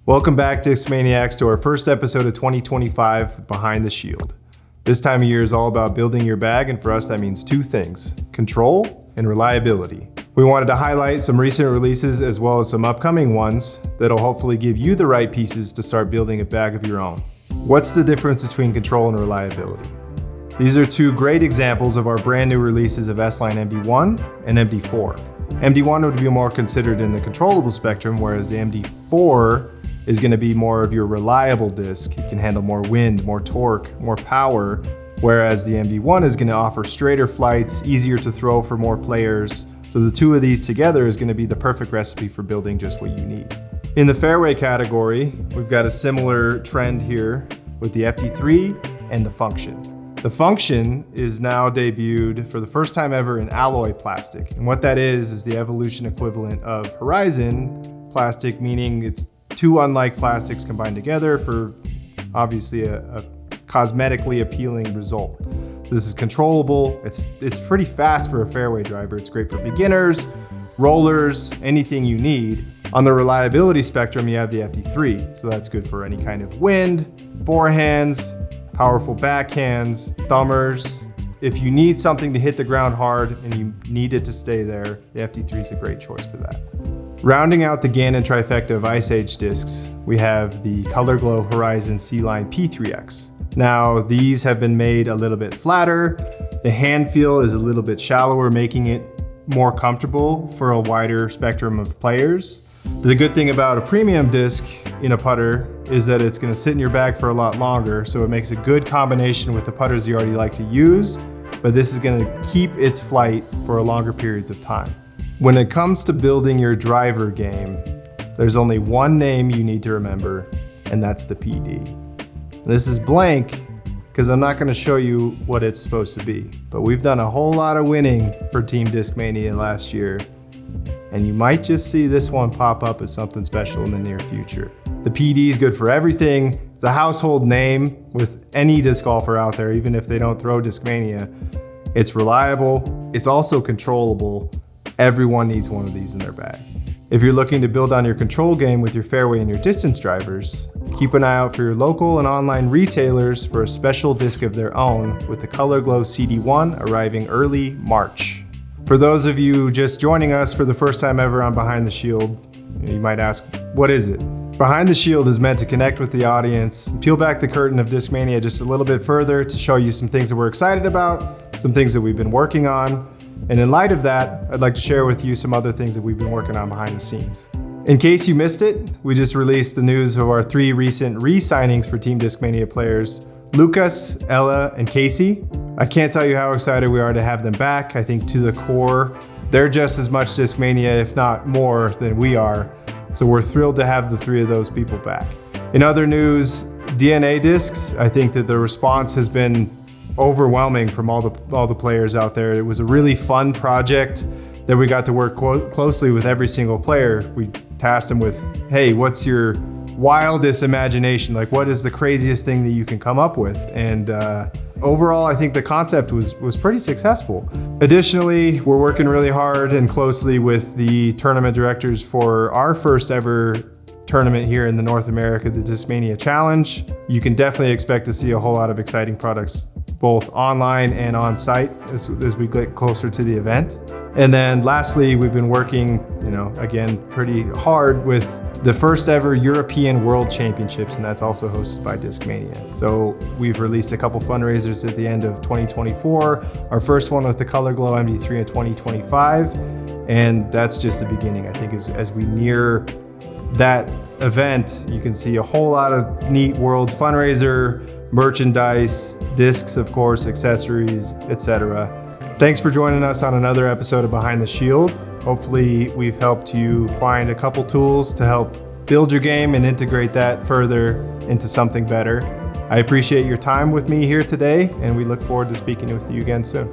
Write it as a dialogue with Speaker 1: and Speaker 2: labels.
Speaker 1: Welcome back, Discmaniacs, to our first episode of 2025, Behind the Shield. This time of year is all about building your bag, and for us that means two things: control and reliability. We wanted to highlight some recent releases as well as some upcoming ones that'll hopefully give you the right pieces to start building a bag of your own. What's the difference between control and reliability? These are two great examples of our brand new releases of S-Line MD1 and MD4. MD1 would be more considered in the controllable spectrum, whereas the MD4 is going to be more of your reliable disc. It can handle more wind, more torque, more power, whereas the MD1 is going to offer straighter flights, easier to throw for more players. So the two of these together is going to be the perfect recipe for building just what you need. In the fairway category, we've got a similar trend here with the FD3 and the Function. The Function is now debuted for the first time ever in alloy plastic. And what that is the evolution equivalent of Horizon plastic, meaning it's two unlike plastics combined together for obviously a cosmetically appealing result. So this is controllable. It's pretty fast for a fairway driver. It's great for beginners, rollers, anything you need. On the reliability spectrum, you have the FD3. So that's good for any kind of wind, forehands, powerful backhands, thumbers. If you need something to hit the ground hard and you need it to stay there, the FD3 is a great choice for that. Rounding out the Gannon trifecta of Ice Age discs, we have the Color Glow Horizon C-Line P3X. Now, these have been made a little bit flatter. The hand feel is a little bit shallower, making it more comfortable for a wider spectrum of players. The good thing about a premium disc in a putter is that it's going to sit in your bag for a lot longer, so it makes a good combination with the putters you already like to use, but this is going to keep its flight for longer periods of time. When it comes to building your driver game, there's only one name you need to remember, and that's the PD. This is blank because I'm not going to show you what it's supposed to be, but we've done a whole lot of winning for Team Discmania last year, and you might just see this one pop up as something special in the near future. The PD is good for everything. It's a household name with any disc golfer out there, even if they don't throw Discmania. It's reliable. It's also controllable. Everyone needs one of these in their bag. If you're looking to build on your control game with your fairway and your distance drivers, keep an eye out for your local and online retailers for a special disc of their own with the Color Glow CD1 arriving early March. For those of you just joining us for the first time ever on Behind the Shield, you might ask, what is it? Behind the Shield is meant to connect with the audience, peel back the curtain of Discmania just a little bit further to show you some things that we're excited about, some things that we've been working on. And in light of that, I'd like to share with you some other things that we've been working on behind the scenes. In case you missed it, we just released the news of our 3 recent re-signings for Team Discmania players, Lucas, Ella, and Casey. I can't tell you how excited we are to have them back. I think to the core, they're just as much Discmania, if not more, than we are. So we're thrilled to have the 3 of those people back. In other news, DNA discs, I think that the response has been overwhelming from all the players out there. It was a really fun project that we got to work closely with every single player. We tasked them with, hey, what's your wildest imagination? Like, what is the craziest thing that you can come up with? And overall, I think the concept was pretty successful. Additionally, we're working really hard and closely with the tournament directors for our first ever tournament here in the North America, the Discmania Challenge. You can definitely expect to see a whole lot of exciting products both online and on site as we get closer to the event. And then lastly, we've been working, again, pretty hard with the first ever European World Championships, and that's also hosted by Discmania. So we've released a couple fundraisers at the end of 2024, our first one with the Color Glow MD3 in 2025, and that's just the beginning. I think as we near that event, you can see a whole lot of neat Worlds fundraiser, merchandise, discs, of course, accessories, etc. Thanks for joining us on another episode of Behind the Shield. Hopefully we've helped you find a couple tools to help build your game and integrate that further into something better. I appreciate your time with me here today, and we look forward to speaking with you again soon.